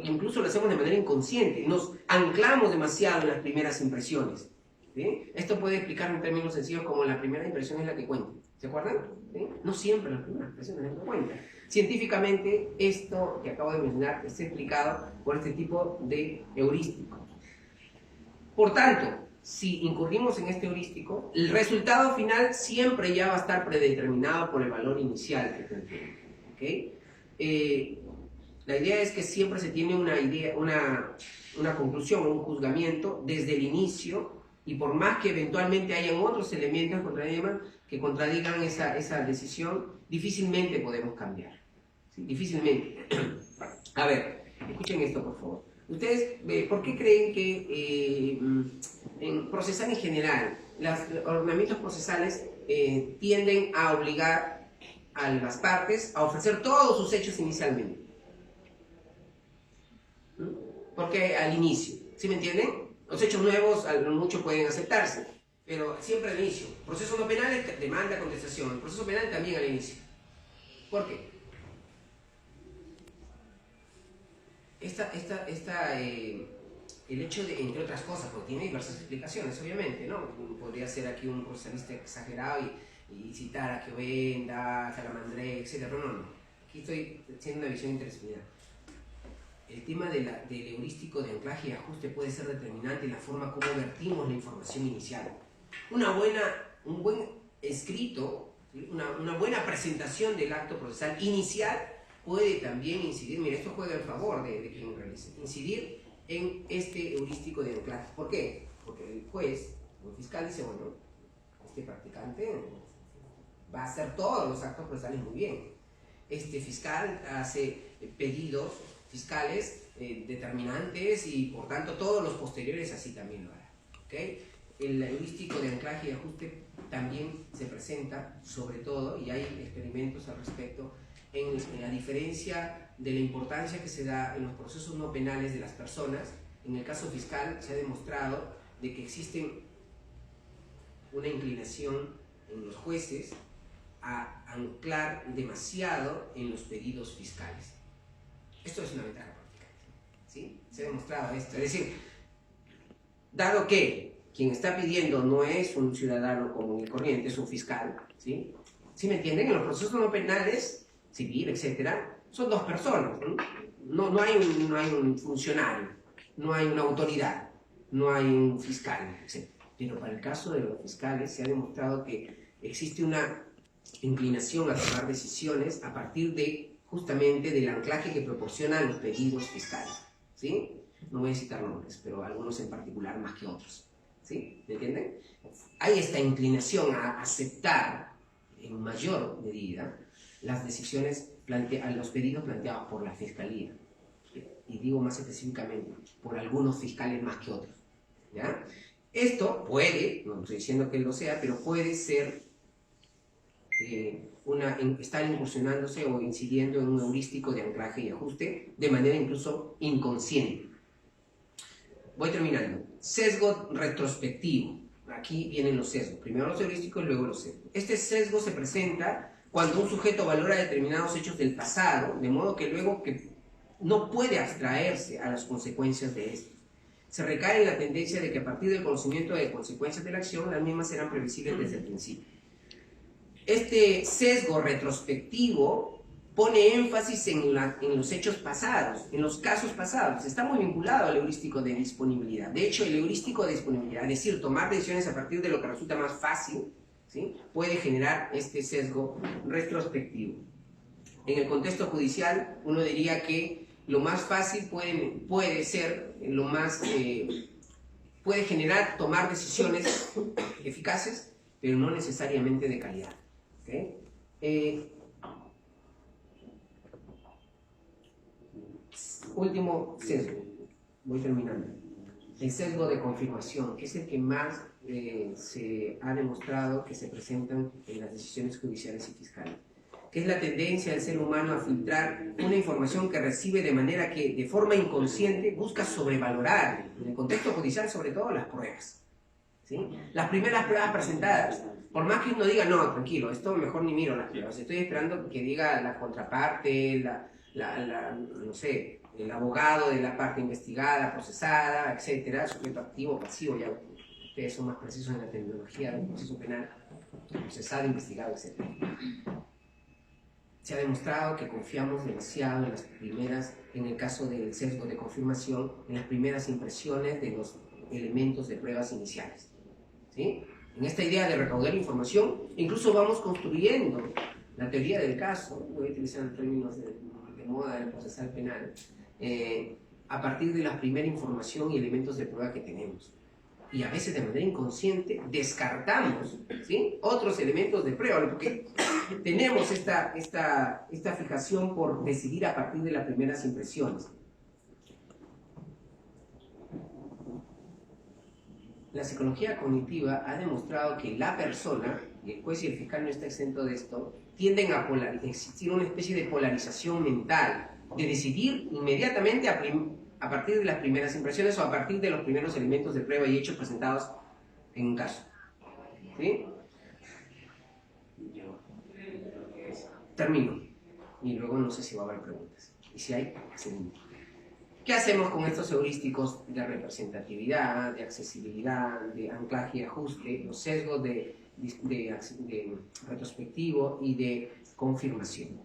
incluso lo hacemos de manera inconsciente. Nos anclamos demasiado en las primeras impresiones. ¿Sí? Esto puede explicar en términos sencillos como la primera impresión es la que cuenta. ¿Se acuerdan? ¿Sí? No siempre la primera impresión es la que cuenta. Científicamente, esto que acabo de mencionar está explicado por este tipo de heurístico. Por tanto, si incurrimos en este heurístico, el resultado final siempre ya va a estar predeterminado por el valor inicial que tenemos. ¿Okay? La idea es que siempre se tiene una conclusión, un juzgamiento desde el inicio. Y por más que eventualmente hayan otros elementos que contradigan esa decisión, difícilmente podemos cambiar. ¿Sí? Difícilmente. A ver, escuchen esto por favor. Ustedes, ¿por qué creen que en procesal en general, los ordenamientos procesales tienden a obligar a las partes a ofrecer todos sus hechos inicialmente? Porque al inicio, ¿sí me entienden? Los hechos nuevos a lo mucho pueden aceptarse, pero siempre al inicio. Proceso no penal es demanda, contestación. El proceso penal también al inicio. ¿Por qué? El hecho de, entre otras cosas, porque tiene diversas explicaciones, obviamente, ¿no? Podría ser aquí un procesalista exagerado y citar a Giovenda, Salamandré, etc. Pero no. Aquí estoy haciendo una visión interdisciplinar. El tema del heurístico de anclaje y ajuste puede ser determinante en la forma como vertimos la información inicial. Un buen escrito, una buena presentación del acto procesal inicial puede también incidir, mira, esto juega en favor de quien realice, incidir en este heurístico de anclaje. ¿Por qué? Porque el juez o el fiscal dice, bueno, este practicante va a hacer todos los actos procesales muy bien. Este fiscal hace pedidos fiscales determinantes y por tanto todos los posteriores así también lo harán. ¿Okay? El heurístico de anclaje y ajuste también se presenta sobre todo, y hay experimentos al respecto, en la diferencia de la importancia que se da en los procesos no penales de las personas. En el caso fiscal se ha demostrado de que existe una inclinación en los jueces a anclar demasiado en los pedidos fiscales. Esto es una ventaja práctica, ¿sí? Se ha demostrado esto. Es decir, dado que quien está pidiendo no es un ciudadano común y corriente, es un fiscal, ¿sí? ¿Sí me entienden? En los procesos no penales, civil, etcétera, son dos personas, ¿no? No hay un funcionario, no hay una autoridad, no hay un fiscal, etc. Pero para el caso de los fiscales se ha demostrado que existe una inclinación a tomar decisiones a partir de justamente del anclaje que proporcionan los pedidos fiscales, ¿sí? No voy a citar nombres, pero algunos en particular más que otros, ¿sí? ¿Me entienden? Hay esta inclinación a aceptar en mayor medida las decisiones, los pedidos planteados por la Fiscalía. y digo más específicamente, por algunos fiscales más que otros. ¿Ya? Esto puede, no estoy diciendo que lo sea, pero puede ser estar incursionándose o incidiendo en un heurístico de anclaje y ajuste de manera incluso inconsciente. Voy terminando. Sesgo retrospectivo. Aquí vienen los sesgos. Primero los heurísticos y luego los sesgos. Este sesgo se presenta cuando un sujeto valora determinados hechos del pasado, de modo que luego que no puede abstraerse a las consecuencias de esto. Se recae en la tendencia de que a partir del conocimiento de consecuencias de la acción, las mismas serán previsibles desde el principio. Este sesgo retrospectivo pone énfasis en los hechos pasados, en los casos pasados. Está muy vinculado al heurístico de disponibilidad. De hecho, el heurístico de disponibilidad, es decir, tomar decisiones a partir de lo que resulta más fácil, ¿sí?, puede generar este sesgo retrospectivo. En el contexto judicial, uno diría que lo más fácil puede ser, puede generar, tomar decisiones eficaces, pero no necesariamente de calidad. ¿Okay? Último sesgo, voy terminando. El sesgo de confirmación, que es el que más se ha demostrado que se presentan en las decisiones judiciales y fiscales, que es la tendencia del ser humano a filtrar una información que recibe de manera que de forma inconsciente busca sobrevalorar, en el contexto judicial sobre todo, las pruebas. ¿Sí? Las primeras pruebas presentadas, por más que uno diga, no, tranquilo, esto mejor ni miro las pruebas, estoy esperando que diga la contraparte, no sé, el abogado de la parte investigada, procesada, etcétera, sujeto activo, pasivo, ya ustedes son más precisos en la terminología del proceso penal, procesado, investigado, etcétera. Se ha demostrado que confiamos demasiado en las primeras, en el caso del sesgo de confirmación, en las primeras impresiones de los elementos de pruebas iniciales. ¿Sí? En esta idea de recaudar información, incluso vamos construyendo la teoría del caso, voy a utilizar términos de moda del procesal penal, a partir de la primera información y elementos de prueba que tenemos. Y a veces de manera inconsciente descartamos, ¿sí?, otros elementos de prueba, porque tenemos esta fijación por decidir a partir de las primeras impresiones. La psicología cognitiva ha demostrado que la persona, y el juez y el fiscal no está exento de esto, tienden a existir una especie de polarización mental, de decidir inmediatamente a partir de las primeras impresiones o a partir de los primeros elementos de prueba y hechos presentados en un caso. ¿Sí? Termino. Y luego no sé si va a haber preguntas. Y si hay, seguimos. ¿Qué hacemos con estos heurísticos de representatividad, de accesibilidad, de anclaje y ajuste, los sesgos de retrospectivo y de confirmación?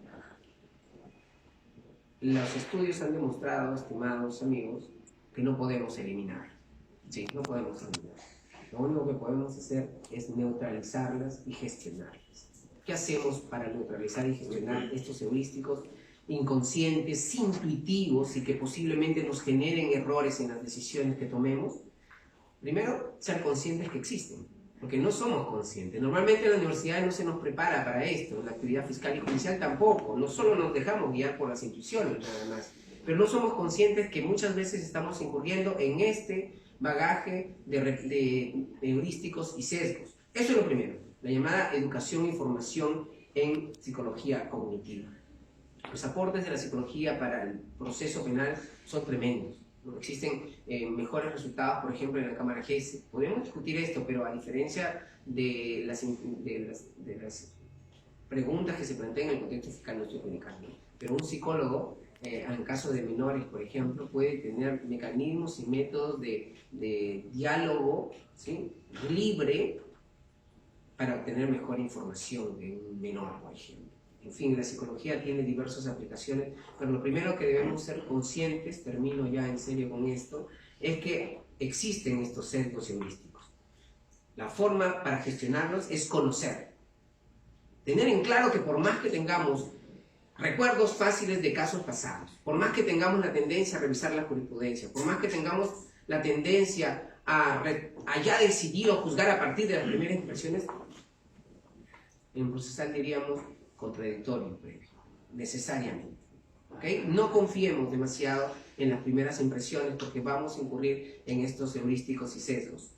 Los estudios han demostrado, estimados amigos, que no podemos eliminar. Sí, no podemos eliminar. Lo único que podemos hacer es neutralizarlas y gestionarlas. ¿Qué hacemos para neutralizar y gestionar estos heurísticos inconscientes, intuitivos y que posiblemente nos generen errores en las decisiones que tomemos? Primero, ser conscientes que existen, porque no somos conscientes. Normalmente en la universidad no se nos prepara para esto, en la actividad fiscal y judicial tampoco. No solo nos dejamos guiar por las intuiciones nada más, pero no somos conscientes que muchas veces estamos incurriendo en este bagaje de heurísticos y sesgos. Eso es lo primero, la llamada educación y formación en psicología cognitiva. Los aportes de la psicología para el proceso penal son tremendos. ¿No? Existen mejores resultados, por ejemplo, en la Cámara GESE. Podemos discutir esto, pero a diferencia de las preguntas que se plantean en el contexto fiscal, no estoy predicando. Pero un psicólogo, en caso de menores, por ejemplo, puede tener mecanismos y métodos de diálogo, ¿sí?, libre para obtener mejor información de un menor, por ejemplo. En fin, la psicología tiene diversas aplicaciones, pero lo primero que debemos ser conscientes, termino ya en serio con esto, es que existen estos sesgos heurísticos. La forma para gestionarlos es conocer. Tener en claro que por más que tengamos recuerdos fáciles de casos pasados, por más que tengamos la tendencia a revisar la jurisprudencia, por más que tengamos la tendencia a ya decidir o juzgar a partir de las primeras impresiones, en procesal diríamos contradictorio previo, necesariamente. ¿ok? No confiemos demasiado en las primeras impresiones porque vamos a incurrir en estos heurísticos y sesgos.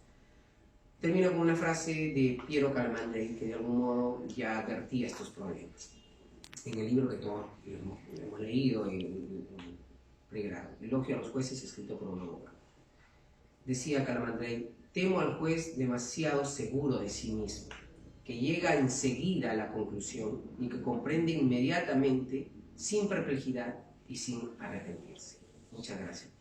Termino con una frase de Piero Calamandrei que de algún modo ya advertía estos problemas. En el libro que todos hemos leído en pregrado, Elogio a los jueces, escrito por un abogado. Decía Calamandrei: temo al juez demasiado seguro de sí mismo, que llega enseguida a la conclusión y que comprende inmediatamente, sin perplejidad y sin arrepentirse. Muchas gracias.